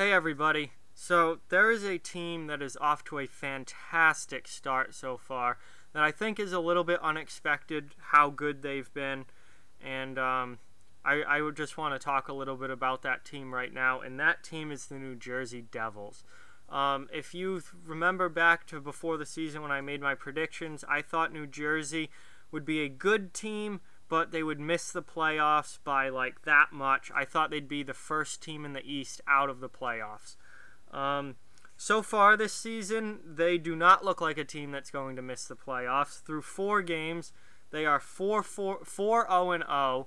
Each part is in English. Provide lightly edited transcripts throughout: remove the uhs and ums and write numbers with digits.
Hey everybody. So there is a team that is off to a fantastic start so far that I think is a little bit unexpected how good they've been. And I would just want to talk a little bit about that team right now. And that team is the New Jersey Devils. If you remember back to before the season when I made my predictions, I thought New Jersey would be a good team, but they would miss the playoffs by like that much. I thought they'd be the first team in the East out of the playoffs. So far this season, they do not look like a team that's going to miss the playoffs. Through 4 games, they are 4-0-0,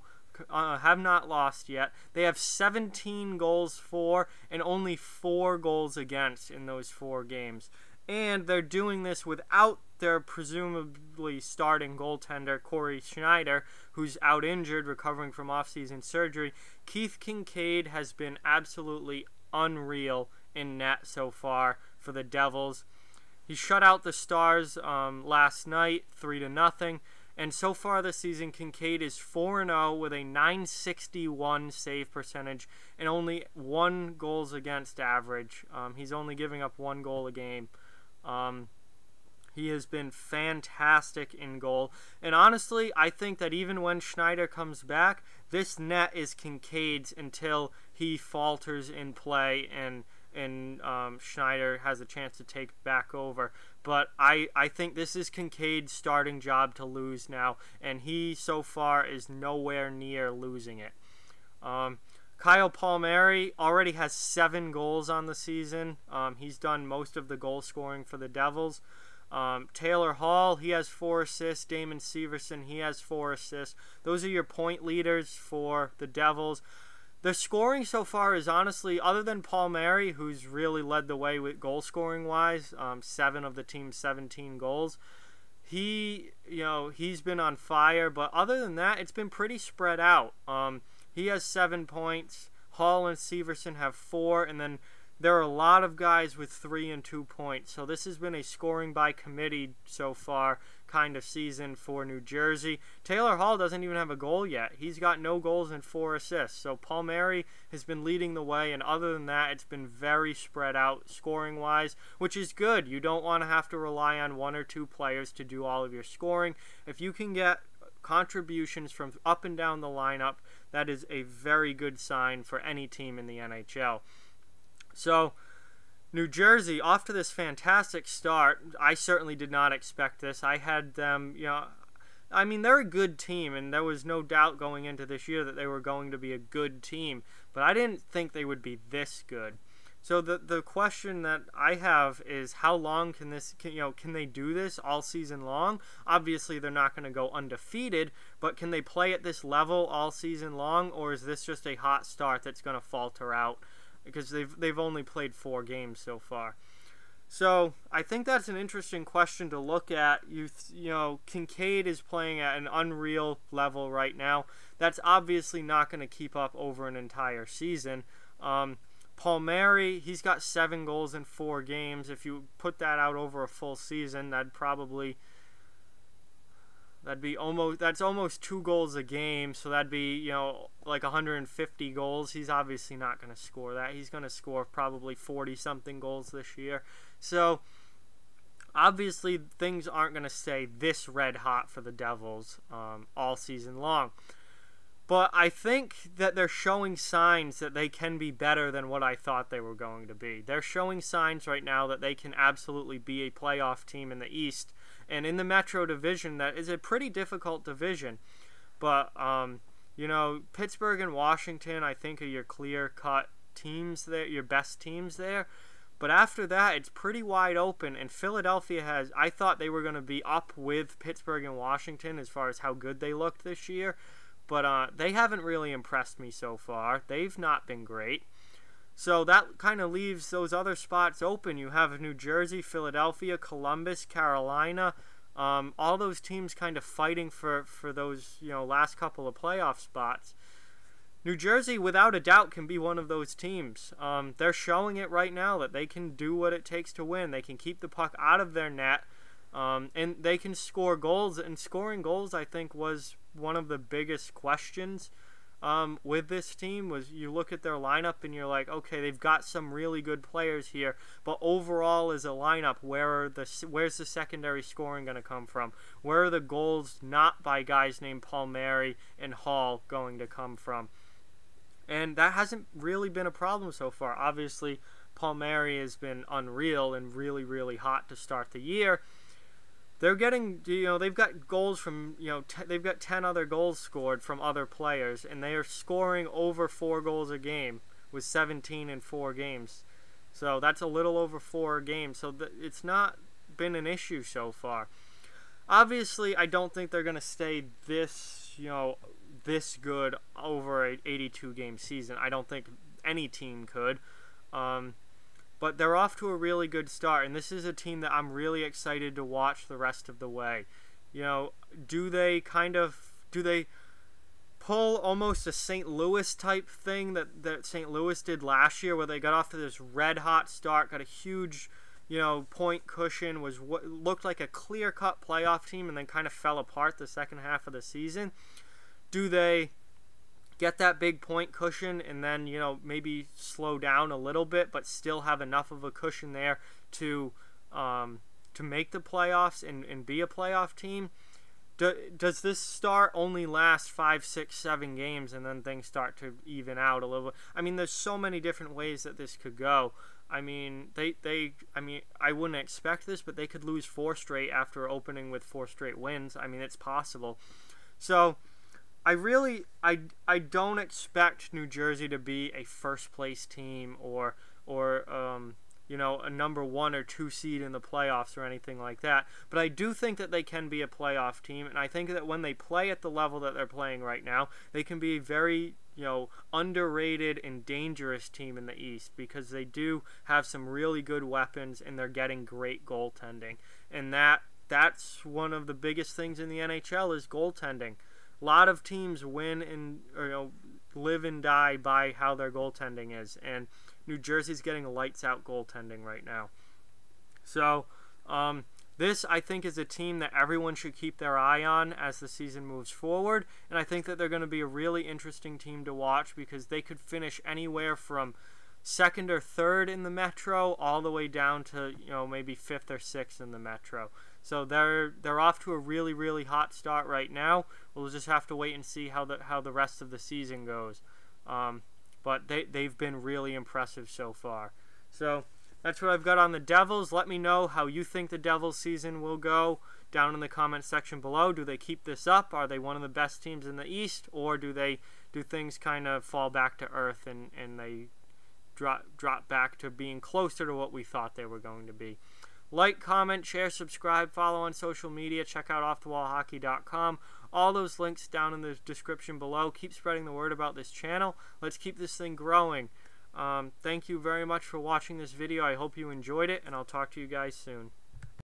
have not lost yet. They have 17 goals for and only 4 goals against in those 4 games. And they're doing this without their presumably starting goaltender, Cory Schneider, who's out injured, recovering from off-season surgery. Keith Kinkaid has been absolutely unreal in net so far for the Devils. He shut out the Stars last night, 3-0. And so far this season, Kinkaid is 4-0 with a .961 save percentage and only 1 goals against average. He's only giving up 1 goal a game. He has been fantastic in goal. And honestly, I think that even when Schneider comes back, this net is Kinkaid's until he falters in play and Schneider has a chance to take back over. But I think this is Kinkaid's starting job to lose now, and he so far is nowhere near losing it. Kyle Palmieri already has 7 goals on the season. He's done most of the goal scoring for the Devils. Taylor Hall, he has 4 assists. Damon Severson, he has 4 assists. Those are your point leaders for the Devils. The scoring so far is honestly, other than Palmieri, who's really led the way with goal scoring wise, 7 of the team's 17 goals. He's been on fire, but other than that, it's been pretty spread out. He has 7 points. Hall and Severson have 4, and then there are a lot of guys with 3 and 2 points. So this has been a scoring by committee so far kind of season for New Jersey. Taylor Hall doesn't even have a goal yet. He's got no goals and 4 assists. So Palmieri has been leading the way, and other than that, it's been very spread out scoring-wise, which is good. You don't want to have to rely on 1 or 2 players to do all of your scoring. If you can get contributions from up and down the lineup, that is a very good sign for any team in the NHL. So, New Jersey, off to this fantastic start. I certainly did not expect this. I had them, they're a good team, and there was no doubt going into this year that they were going to be a good team, but I didn't think they would be this good. So the question that I have is, how long can they do this all season long? Obviously, they're not going to go undefeated, but can they play at this level all season long, or is this just a hot start that's going to falter out? Because they've only played 4 games so far. So I think that's an interesting question to look at. Kinkaid is playing at an unreal level right now. That's obviously not going to keep up over an entire season. Palmieri, he's got 7 goals in 4 games. If you put that out over a full season, that's almost 2 goals a game, so that'd be, like 150 goals. He's obviously not going to score that. He's going to score probably 40-something goals this year. So, obviously, things aren't going to stay this red hot for the Devils all season long. But I think that they're showing signs that they can be better than what I thought they were going to be. They're showing signs right now that they can absolutely be a playoff team in the East. And in the Metro Division, that is a pretty difficult division. But, Pittsburgh and Washington, I think, are your clear-cut teams there, your best teams there. But after that, it's pretty wide open. And Philadelphia I thought they were going to be up with Pittsburgh and Washington as far as how good they looked this year. But they haven't really impressed me so far. They've not been great. So that kind of leaves those other spots open. You have New Jersey, Philadelphia, Columbus, Carolina. All those teams kind of fighting for those last couple of playoff spots. New Jersey, without a doubt, can be one of those teams. They're showing it right now that they can do what it takes to win. They can keep the puck out of their net. And they can score goals. And scoring goals, I think, was one of the biggest questions with this team was you look at their lineup and you're like, okay, they've got some really good players here, but overall as a lineup, where's the secondary scoring going to come from? Where are the goals not by guys named Palmieri and Hall going to come from? And that hasn't really been a problem so far. Obviously, Palmieri has been unreal and really, really hot to start the year. They're getting, they've got goals from, they've got 10 other goals scored from other players, and they are scoring over 4 goals a game with 17 in 4 games. So that's a little over 4 games. So it's not been an issue so far. Obviously, I don't think they're going to stay this, this good over an 82-game season. I don't think any team could. But they're off to a really good start, and this is a team that I'm really excited to watch the rest of the way. Do they pull almost a St. Louis type thing that St. Louis did last year, where they got off to this red-hot start, got a huge, point cushion, was what looked like a clear-cut playoff team, and then kind of fell apart the second half of the season? Do they get that big point cushion and then, maybe slow down a little bit, but still have enough of a cushion there to make the playoffs and be a playoff team? Does this start only last 5, 6, 7 games and then things start to even out a little bit? I mean, there's so many different ways that this could go. I mean, I wouldn't expect this, but they could lose 4 straight after opening with 4 straight wins. I mean, it's possible. So I don't expect New Jersey to be a first place team or a number 1 or 2 seed in the playoffs or anything like that. But I do think that they can be a playoff team, and I think that when they play at the level that they're playing right now, they can be a very underrated and dangerous team in the East, because they do have some really good weapons and they're getting great goaltending. And that's one of the biggest things in the NHL is goaltending. A lot of teams win and live and die by how their goaltending is, and New Jersey's getting lights out goaltending right now. So this, I think, is a team that everyone should keep their eye on as the season moves forward, and I think that they're going to be a really interesting team to watch, because they could finish anywhere from 2nd or 3rd in the Metro all the way down to maybe 5th or 6th in the Metro. So they're off to a really, really hot start right now. We'll just have to wait and see how the rest of the season goes. But they've been really impressive so far. So that's what I've got on the Devils. Let me know how you think the Devils season will go down in the comment section below. Do they keep this up? Are they one of the best teams in the East? Or do things kind of fall back to earth and they drop back to being closer to what we thought they were going to be? Like, comment, share, subscribe, follow on social media. Check out offthewallhockey.com. All those links down in the description below. Keep spreading the word about this channel. Let's keep this thing growing. Thank you very much for watching this video. I hope you enjoyed it, and I'll talk to you guys soon.